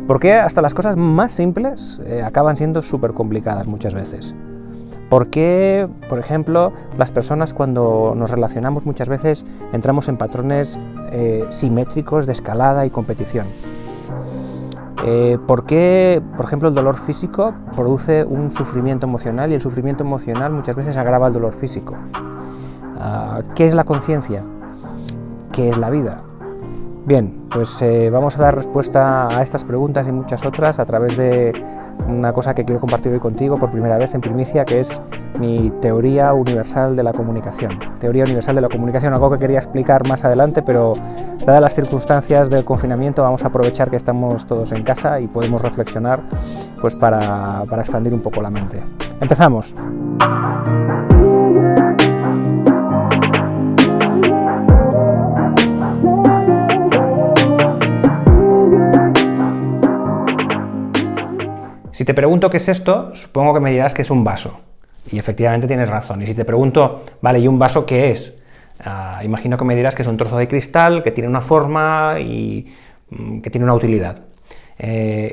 ¿Por qué hasta las cosas más simples acaban siendo súper complicadas muchas veces? ¿Por qué, por ejemplo, las personas cuando nos relacionamos muchas veces entramos en patrones simétricos de escalada y competición? ¿Por qué, por ejemplo, el dolor físico produce un sufrimiento emocional y el sufrimiento emocional muchas veces agrava el dolor físico? ¿Qué es la conciencia? ¿Qué es la vida? Bien, pues vamos a dar respuesta a estas preguntas y muchas otras a través de una cosa que quiero compartir hoy contigo por primera vez en primicia, que es mi teoría universal de la comunicación. Teoría universal de la comunicación, algo que quería explicar más adelante, pero dadas las circunstancias del confinamiento vamos a aprovechar que estamos todos en casa y podemos reflexionar pues para expandir un poco la mente. ¡Empezamos! Si te pregunto qué es esto, supongo que me dirás que es un vaso. Y efectivamente tienes razón. Y si te pregunto, vale, ¿y un vaso qué es? Imagino que me dirás que es un trozo de cristal, que tiene una forma y que tiene una utilidad.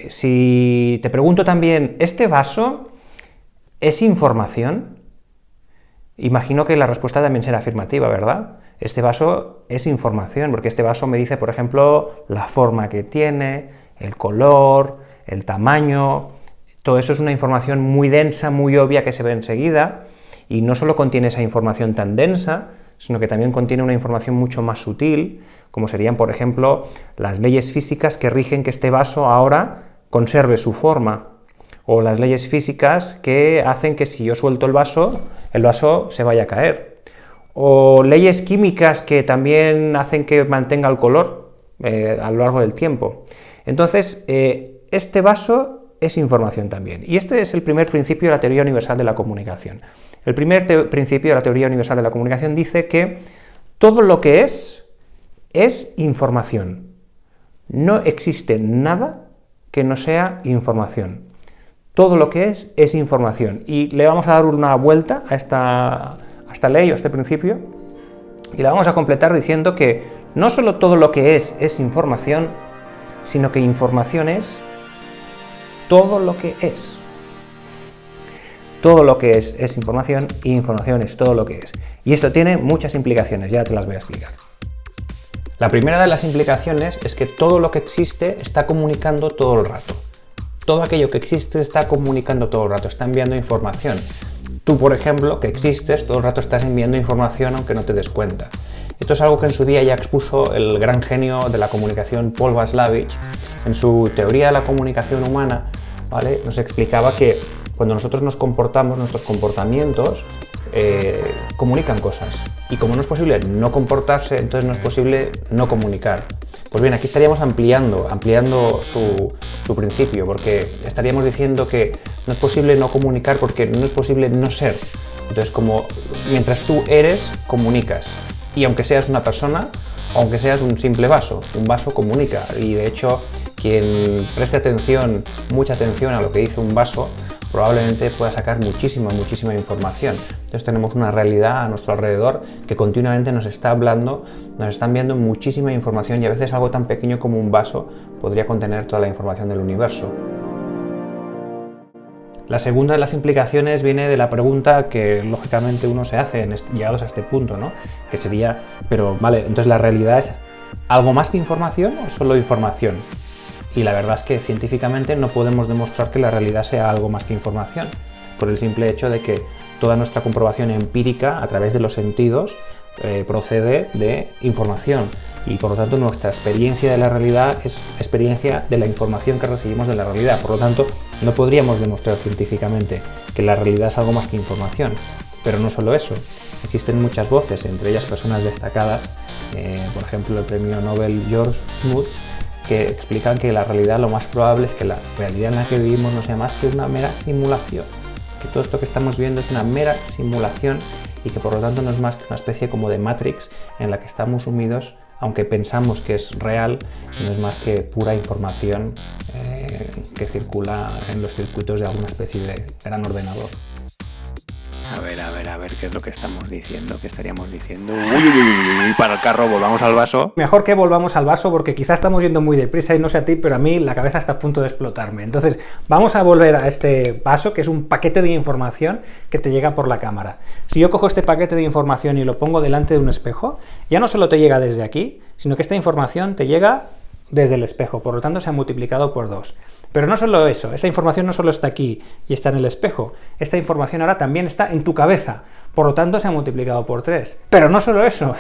Si te pregunto también, ¿este vaso es información? Imagino que la respuesta también será afirmativa, ¿verdad? Este vaso es información, porque este vaso me dice, por ejemplo, la forma que tiene, el color, el tamaño. Todo eso es una información muy densa, muy obvia, que se ve enseguida, y no solo contiene esa información tan densa, sino que también contiene una información mucho más sutil, como serían, por ejemplo, las leyes físicas que rigen que este vaso ahora conserve su forma, o las leyes físicas que hacen que si yo suelto el vaso se vaya a caer, o leyes químicas que también hacen que mantenga el color a lo largo del tiempo. Entonces, este vaso es información también. Y este es el primer principio de la teoría universal de la comunicación. El primer principio de la teoría universal de la comunicación dice que todo lo que es información. No existe nada que no sea información. Todo lo que es información. Y le vamos a dar una vuelta a esta ley o a este principio y la vamos a completar diciendo que no solo todo lo que es información, sino que información es todo lo que es. Todo lo que es información y información es todo lo que es. Y esto tiene muchas implicaciones, ya te las voy a explicar. La primera de las implicaciones es que todo lo que existe está comunicando todo el rato. Todo aquello que existe está comunicando todo el rato, está enviando información. Tú, por ejemplo, que existes, todo el rato estás enviando información aunque no te des cuenta. Esto es algo que en su día ya expuso el gran genio de la comunicación Paul Watzlawick en su teoría de la comunicación humana. ¿Vale? Nos explicaba que cuando nosotros nos comportamos, nuestros comportamientos comunican cosas. Y como no es posible no comportarse, entonces no es posible no comunicar. Pues bien, aquí estaríamos ampliando su principio, porque estaríamos diciendo que no es posible no comunicar porque no es posible no ser. Entonces, como mientras tú eres, comunicas. Y aunque seas una persona, aunque seas un simple vaso, un vaso comunica. Y de hecho, quien preste mucha atención a lo que dice un vaso, probablemente pueda sacar muchísima información. Entonces tenemos una realidad a nuestro alrededor que continuamente nos está hablando, nos está enviando muchísima información y a veces algo tan pequeño como un vaso podría contener toda la información del universo. La segunda de las implicaciones viene de la pregunta que lógicamente uno se hace llegados a este punto, ¿no? Que sería, pero vale, entonces la realidad es algo más que información o solo información. Y la verdad es que científicamente no podemos demostrar que la realidad sea algo más que información, por el simple hecho de que toda nuestra comprobación empírica a través de los sentidos procede de información y por lo tanto nuestra experiencia de la realidad es experiencia de la información que recibimos de la realidad. Por lo tanto, no podríamos demostrar científicamente que la realidad es algo más que información. Pero no solo eso, existen muchas voces, entre ellas personas destacadas, por ejemplo el premio Nobel George Smoot, que explican que la realidad, lo más probable es que la realidad en la que vivimos no sea más que una mera simulación, que todo esto que estamos viendo es una mera simulación y que por lo tanto no es más que una especie como de Matrix en la que estamos sumidos, aunque pensamos que es real, no es más que pura información que circula en los circuitos de alguna especie de gran ordenador. A ver, ver qué es lo que estamos diciendo, qué estaríamos diciendo. Uy, para el carro, volvamos al vaso. Mejor que volvamos al vaso porque quizás estamos yendo muy deprisa y no sé a ti, pero a mí la cabeza está a punto de explotarme. Entonces, vamos a volver a este vaso, que es un paquete de información que te llega por la cámara. Si yo cojo este paquete de información y lo pongo delante de un espejo, ya no solo te llega desde aquí, sino que esta información te llega desde el espejo, por lo tanto se ha multiplicado por 2. Pero no solo eso, esa información no solo está aquí y está en el espejo, esta información ahora también está en tu cabeza, por lo tanto se ha multiplicado por 3. Pero no solo eso,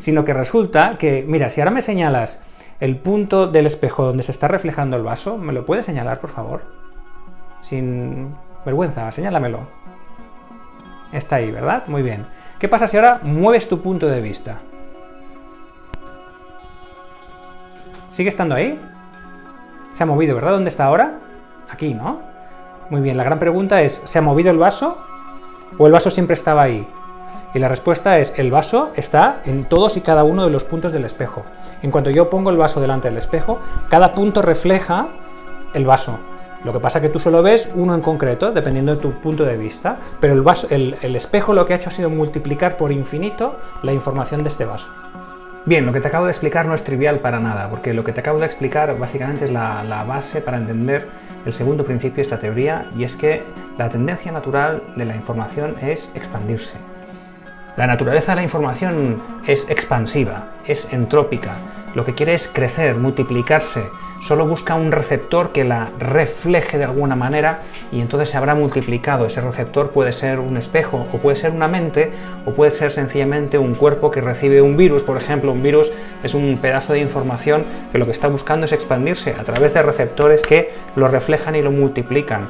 sino que resulta que, mira, si ahora me señalas el punto del espejo donde se está reflejando el vaso, ¿me lo puedes señalar, por favor? Sin vergüenza, señálamelo. Está ahí, ¿verdad? Muy bien. ¿Qué pasa si ahora mueves tu punto de vista? ¿Sigue estando ahí? Se ha movido, ¿verdad? ¿Dónde está ahora? Aquí, ¿no? Muy bien, la gran pregunta es, ¿se ha movido el vaso? ¿O el vaso siempre estaba ahí? Y la respuesta es, el vaso está en todos y cada uno de los puntos del espejo. En cuanto yo pongo el vaso delante del espejo, cada punto refleja el vaso. Lo que pasa es que tú solo ves uno en concreto, dependiendo de tu punto de vista, pero el espejo lo que ha hecho ha sido multiplicar por infinito la información de este vaso. Bien, lo que te acabo de explicar no es trivial para nada, porque lo que te acabo de explicar básicamente es la base para entender el segundo principio de esta teoría, y es que la tendencia natural de la información es expandirse. La naturaleza de la información es expansiva, es entrópica, lo que quiere es crecer, multiplicarse, solo busca un receptor que la refleje de alguna manera y entonces se habrá multiplicado. Ese receptor puede ser un espejo, o puede ser una mente, o puede ser sencillamente un cuerpo que recibe un virus. Por ejemplo, un virus es un pedazo de información que lo que está buscando es expandirse a través de receptores que lo reflejan y lo multiplican.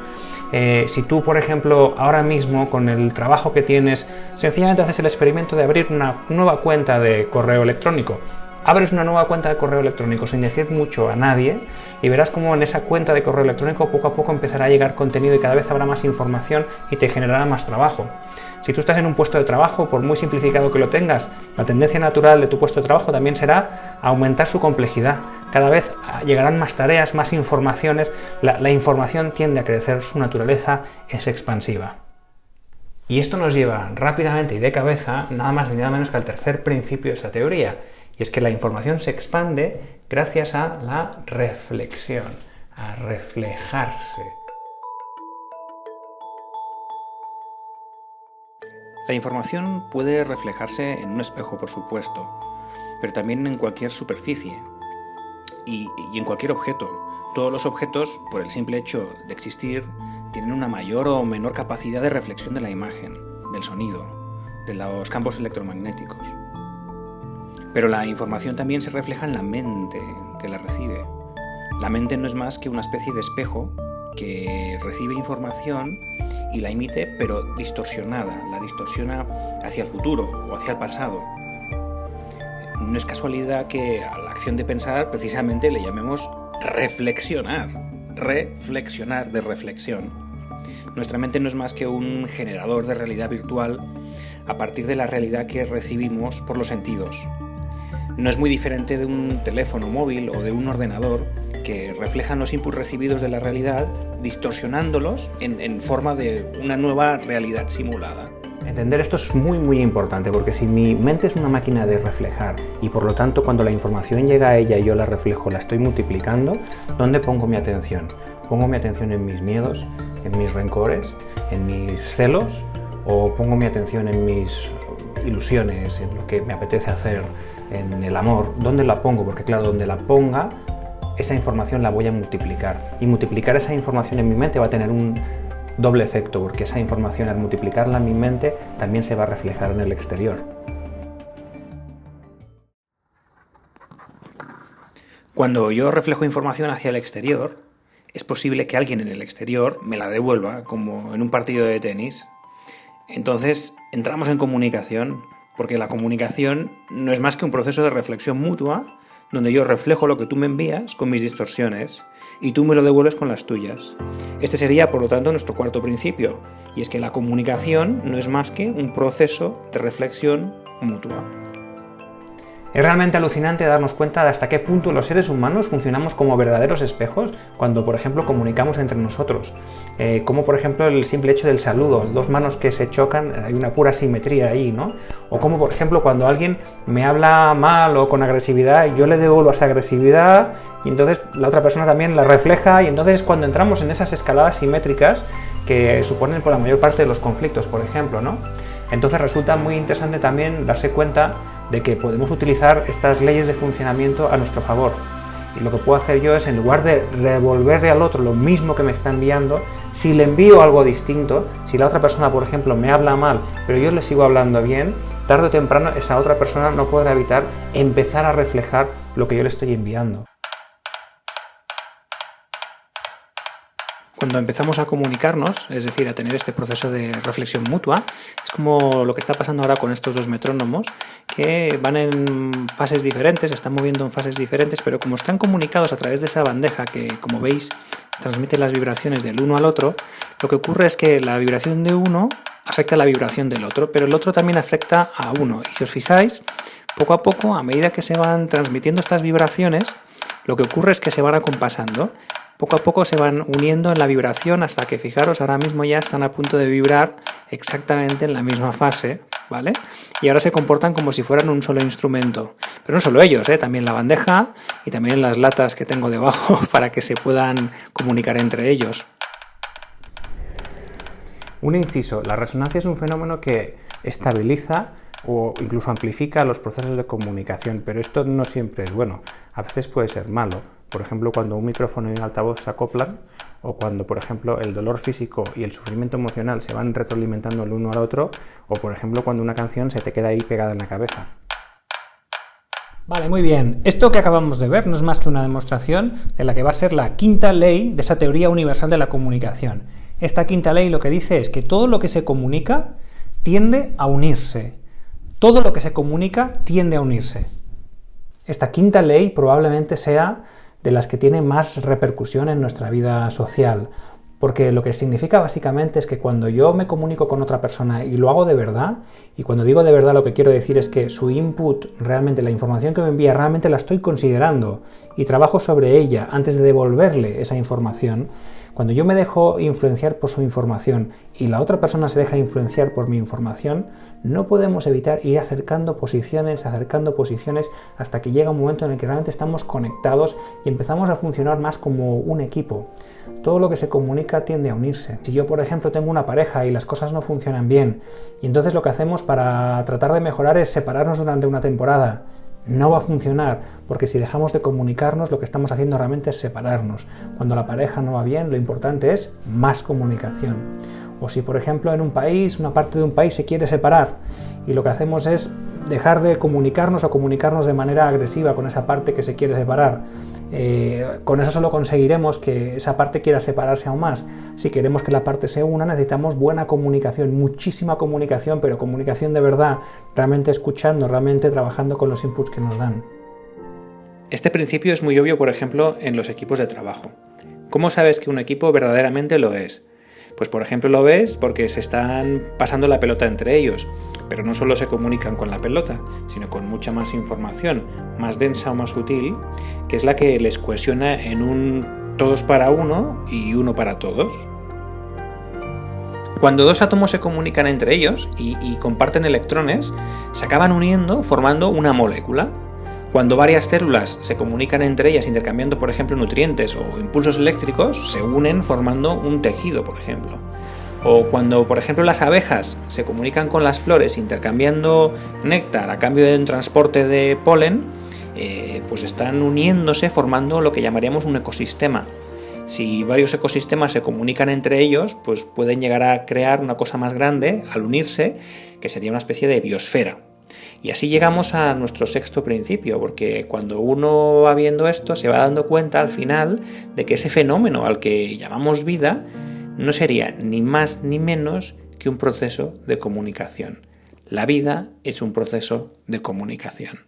Si tú, por ejemplo, ahora mismo con el trabajo que tienes, sencillamente haces el experimento de abrir una nueva cuenta de correo electrónico, abres una nueva cuenta de correo electrónico sin decir mucho a nadie y verás cómo en esa cuenta de correo electrónico poco a poco empezará a llegar contenido y cada vez habrá más información y te generará más trabajo. Si tú estás en un puesto de trabajo, por muy simplificado que lo tengas, la tendencia natural de tu puesto de trabajo también será aumentar su complejidad. Cada vez llegarán más tareas, más informaciones, la información tiende a crecer, su naturaleza es expansiva. Y esto nos lleva rápidamente y de cabeza nada más ni nada menos que al tercer principio de esa teoría, y es que la información se expande gracias a la reflexión, a reflejarse. La información puede reflejarse en un espejo, por supuesto, pero también en cualquier superficie y en cualquier objeto. Todos los objetos, por el simple hecho de existir, tienen una mayor o menor capacidad de reflexión de la imagen, del sonido, de los campos electromagnéticos. Pero la información también se refleja en la mente que la recibe. La mente no es más que una especie de espejo que recibe información y la emite, pero distorsionada, la distorsiona hacia el futuro o hacia el pasado. No es casualidad que a la acción de pensar precisamente le llamemos reflexionar de reflexión. Nuestra mente no es más que un generador de realidad virtual a partir de la realidad que recibimos por los sentidos. No es muy diferente de un teléfono móvil o de un ordenador que reflejan los inputs recibidos de la realidad, distorsionándolos en forma de una nueva realidad simulada. Entender esto es muy importante, porque si mi mente es una máquina de reflejar y por lo tanto cuando la información llega a ella y yo la reflejo, la estoy multiplicando, ¿dónde pongo mi atención? ¿Pongo mi atención en mis miedos, en mis rencores, en mis celos? ¿O pongo mi atención en mis ilusiones, en lo que me apetece hacer, en el amor? ¿Dónde la pongo? Porque claro, donde la ponga, esa información la voy a multiplicar. Y multiplicar esa información en mi mente va a tener un doble efecto, porque esa información al multiplicarla en mi mente también se va a reflejar en el exterior. Cuando yo reflejo información hacia el exterior, es posible que alguien en el exterior me la devuelva, como en un partido de tenis. Entonces entramos en comunicación, porque la comunicación no es más que un proceso de reflexión mutua, donde yo reflejo lo que tú me envías con mis distorsiones y tú me lo devuelves con las tuyas. Este sería, por lo tanto, nuestro cuarto principio, y es que la comunicación no es más que un proceso de reflexión mutua. Es realmente alucinante darnos cuenta de hasta qué punto los seres humanos funcionamos como verdaderos espejos cuando, por ejemplo, comunicamos entre nosotros. Como, por ejemplo, el simple hecho del saludo, dos manos que se chocan, hay una pura simetría ahí, ¿no? O como, por ejemplo, cuando alguien me habla mal o con agresividad, yo le devuelvo esa agresividad y entonces la otra persona también la refleja, y entonces cuando entramos en esas escaladas simétricas que suponen por la mayor parte de los conflictos, por ejemplo, ¿no? Entonces resulta muy interesante también darse cuenta de que podemos utilizar estas leyes de funcionamiento a nuestro favor. Y lo que puedo hacer yo es, en lugar de devolverle al otro lo mismo que me está enviando, si le envío algo distinto, si la otra persona, por ejemplo, me habla mal, pero yo le sigo hablando bien, tarde o temprano esa otra persona no podrá evitar empezar a reflejar lo que yo le estoy enviando. Cuando empezamos a comunicarnos, es decir, a tener este proceso de reflexión mutua, es como lo que está pasando ahora con estos dos metrónomos, que van en fases diferentes, están moviendo en fases diferentes, pero como están comunicados a través de esa bandeja que, como veis, transmite las vibraciones del uno al otro, lo que ocurre es que la vibración de uno afecta a la vibración del otro, pero el otro también afecta a uno. Y si os fijáis, poco a poco, a medida que se van transmitiendo estas vibraciones, lo que ocurre es que se van acompasando. Poco a poco se van uniendo en la vibración hasta que, fijaros, ahora mismo ya están a punto de vibrar exactamente en la misma fase, ¿vale? Y ahora se comportan como si fueran un solo instrumento. Pero no solo ellos, también la bandeja y también las latas que tengo debajo para que se puedan comunicar entre ellos. Un inciso, la resonancia es un fenómeno que estabiliza o incluso amplifica los procesos de comunicación, pero esto no siempre es bueno, a veces puede ser malo. Por ejemplo, cuando un micrófono y un altavoz se acoplan, o cuando, por ejemplo, el dolor físico y el sufrimiento emocional se van retroalimentando el uno al otro, o, por ejemplo, cuando una canción se te queda ahí pegada en la cabeza. Vale, muy bien. Esto que acabamos de ver no es más que una demostración de la que va a ser la quinta ley de esa teoría universal de la comunicación. Esta quinta ley lo que dice es que todo lo que se comunica tiende a unirse. Todo lo que se comunica tiende a unirse. Esta quinta ley probablemente sea de las que tiene más repercusión en nuestra vida social, porque lo que significa básicamente es que cuando yo me comunico con otra persona y lo hago de verdad, y cuando digo de verdad lo que quiero decir es que su input, realmente la información que me envía, realmente la estoy considerando y trabajo sobre ella antes de devolverle esa información. Cuando yo me dejo influenciar por su información y la otra persona se deja influenciar por mi información, no podemos evitar ir acercando posiciones hasta que llega un momento en el que realmente estamos conectados y empezamos a funcionar más como un equipo. Todo lo que se comunica tiende a unirse. Si yo, por ejemplo, tengo una pareja y las cosas no funcionan bien, y entonces lo que hacemos para tratar de mejorar es separarnos durante una temporada, no va a funcionar, porque si dejamos de comunicarnos, lo que estamos haciendo realmente es separarnos. Cuando la pareja no va bien, lo importante es más comunicación. O si, por ejemplo, en un país, una parte de un país se quiere separar, y lo que hacemos es dejar de comunicarnos o comunicarnos de manera agresiva con esa parte que se quiere separar. Con eso solo conseguiremos que esa parte quiera separarse aún más. Si queremos que la parte se una, necesitamos buena comunicación, muchísima comunicación, pero comunicación de verdad, realmente escuchando, realmente trabajando con los inputs que nos dan. Este principio es muy obvio, por ejemplo, en los equipos de trabajo. ¿Cómo sabes que un equipo verdaderamente lo es? Pues, por ejemplo, lo ves porque se están pasando la pelota entre ellos, pero no solo se comunican con la pelota, sino con mucha más información, más densa o más sutil, que es la que les cohesiona en un todos para uno y uno para todos. Cuando dos átomos se comunican entre ellos y comparten electrones, se acaban uniendo formando una molécula. Cuando varias células se comunican entre ellas intercambiando, por ejemplo, nutrientes o impulsos eléctricos, se unen formando un tejido, por ejemplo. O cuando, por ejemplo, las abejas se comunican con las flores intercambiando néctar a cambio de un transporte de polen, pues están uniéndose formando lo que llamaríamos un ecosistema. Si varios ecosistemas se comunican entre ellos, pues pueden llegar a crear una cosa más grande al unirse, que sería una especie de biosfera. Y así llegamos a nuestro sexto principio, porque cuando uno va viendo esto se va dando cuenta al final de que ese fenómeno al que llamamos vida no sería ni más ni menos que un proceso de comunicación. La vida es un proceso de comunicación.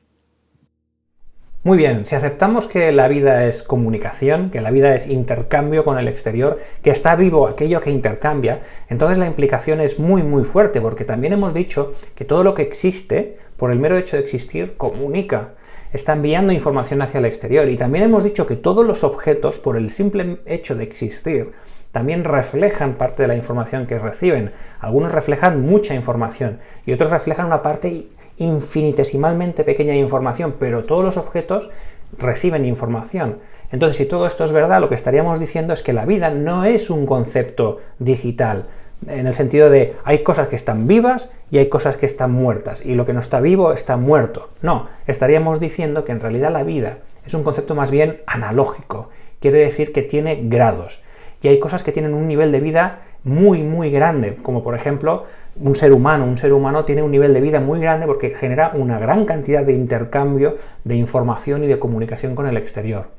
Muy bien, si aceptamos que la vida es comunicación, que la vida es intercambio con el exterior, que está vivo aquello que intercambia, entonces la implicación es muy muy fuerte, porque también hemos dicho que todo lo que existe, por el mero hecho de existir, comunica. está enviando información hacia el exterior. Y también hemos dicho que todos los objetos, por el simple hecho de existir, también reflejan parte de la información que reciben. Algunos reflejan mucha información y otros reflejan una parte infinitesimalmente pequeña de información, pero todos los objetos reciben información. Entonces, si todo esto es verdad, lo que estaríamos diciendo es que la vida no es un concepto digital, en el sentido de hay cosas que están vivas y hay cosas que están muertas, y lo que no está vivo está muerto. No, estaríamos diciendo que en realidad la vida es un concepto más bien analógico, quiere decir que tiene grados, y hay cosas que tienen un nivel de vida muy, muy grande, como por ejemplo un ser humano. Un ser humano tiene un nivel de vida muy grande porque genera una gran cantidad de intercambio de información y de comunicación con el exterior.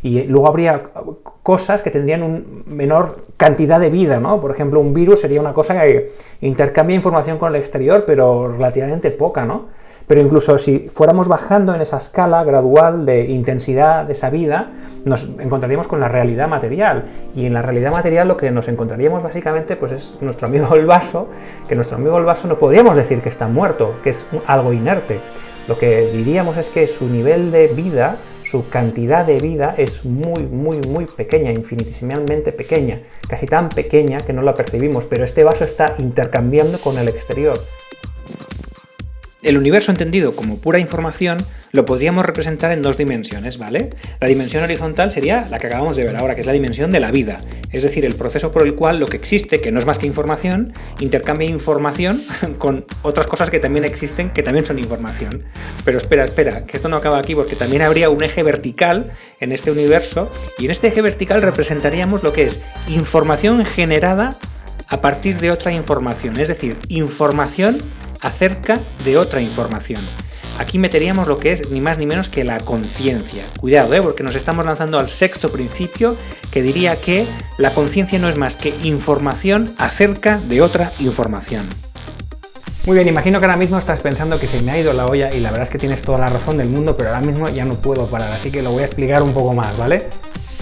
Y luego habría cosas que tendrían una menor cantidad de vida, ¿no? Por ejemplo, un virus sería una cosa que intercambia información con el exterior, pero relativamente poca, ¿no? Pero incluso si fuéramos bajando en esa escala gradual de intensidad de esa vida, nos encontraríamos con la realidad material. Y en la realidad material lo que nos encontraríamos básicamente pues es nuestro amigo el vaso, que nuestro amigo el vaso no podríamos decir que está muerto, que es algo inerte. Lo que diríamos es que su nivel de vida, su cantidad de vida es muy, muy, muy pequeña, infinitesimalmente pequeña, casi tan pequeña que no la percibimos, pero este vaso está intercambiando con el exterior. El universo entendido como pura información lo podríamos representar en dos dimensiones, ¿vale? La dimensión horizontal sería la que acabamos de ver ahora, que es la dimensión de la vida, es decir, el proceso por el cual lo que existe, que no es más que información, intercambia información con otras cosas que también existen, que también son información. Pero espera, que esto no acaba aquí, porque también habría un eje vertical en este universo, y en este eje vertical representaríamos lo que es información generada a partir de otra información, es decir, información acerca de otra información. Aquí meteríamos lo que es ni más ni menos que la conciencia. Cuidado, porque nos estamos lanzando al sexto principio, que diría que la conciencia no es más que información acerca de otra información. Muy bien, imagino que ahora mismo estás pensando que se me ha ido la olla, y la verdad es que tienes toda la razón del mundo, pero ahora mismo ya no puedo parar, así que lo voy a explicar un poco más, ¿vale?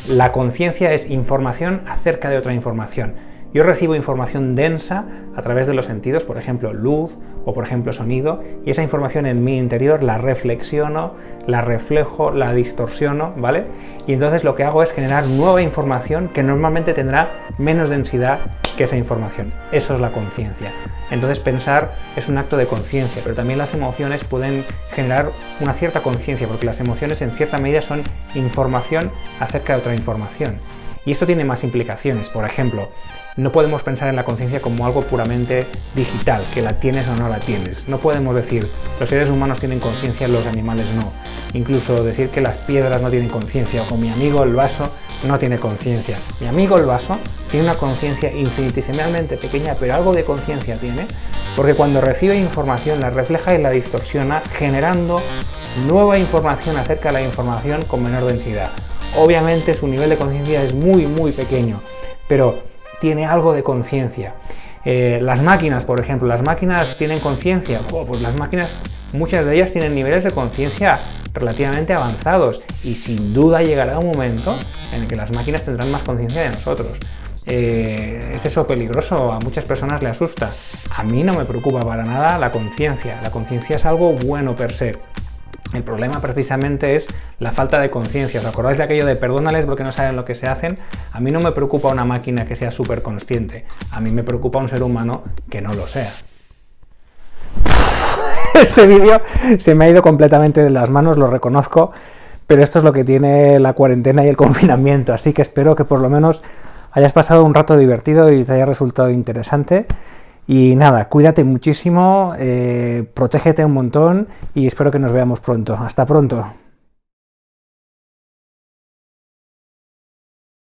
La conciencia es información acerca de otra información. Yo recibo información densa a través de los sentidos, por ejemplo luz o por ejemplo sonido, y esa información en mi interior la reflexiono, la reflejo, la distorsiono, ¿vale? Y entonces lo que hago es generar nueva información que normalmente tendrá menos densidad que esa información. Eso es la conciencia. Entonces pensar es un acto de conciencia, pero también las emociones pueden generar una cierta conciencia, porque las emociones en cierta medida son información acerca de otra información. Y esto tiene más implicaciones. Por ejemplo, no podemos pensar en la conciencia como algo puramente digital, que la tienes o no la tienes. No podemos decir, los seres humanos tienen conciencia, los animales no. Incluso decir que las piedras no tienen conciencia, o con mi amigo el vaso no tiene conciencia. Mi amigo el vaso tiene una conciencia infinitesimalmente pequeña, pero algo de conciencia tiene, porque cuando recibe información la refleja y la distorsiona, generando nueva información acerca de la información con menor densidad. Obviamente su nivel de conciencia es muy, muy pequeño, pero tiene algo de conciencia. Las máquinas, por ejemplo, ¿las máquinas tienen conciencia? Pues las máquinas, muchas de ellas tienen niveles de conciencia relativamente avanzados, y sin duda llegará un momento en el que las máquinas tendrán más conciencia de nosotros. ¿Es eso peligroso? A muchas personas le asusta. A mí no me preocupa para nada la conciencia. La conciencia es algo bueno per se. El problema precisamente es la falta de conciencia. ¿Os acordáis de aquello de perdónales porque no saben lo que se hacen? A mí no me preocupa una máquina que sea súper consciente. A mí me preocupa un ser humano que no lo sea. Este vídeo se me ha ido completamente de las manos, lo reconozco, pero esto es lo que tiene la cuarentena y el confinamiento, así que espero que por lo menos hayas pasado un rato divertido y te haya resultado interesante. Y nada, cuídate muchísimo, protégete un montón y espero que nos veamos pronto. Hasta pronto.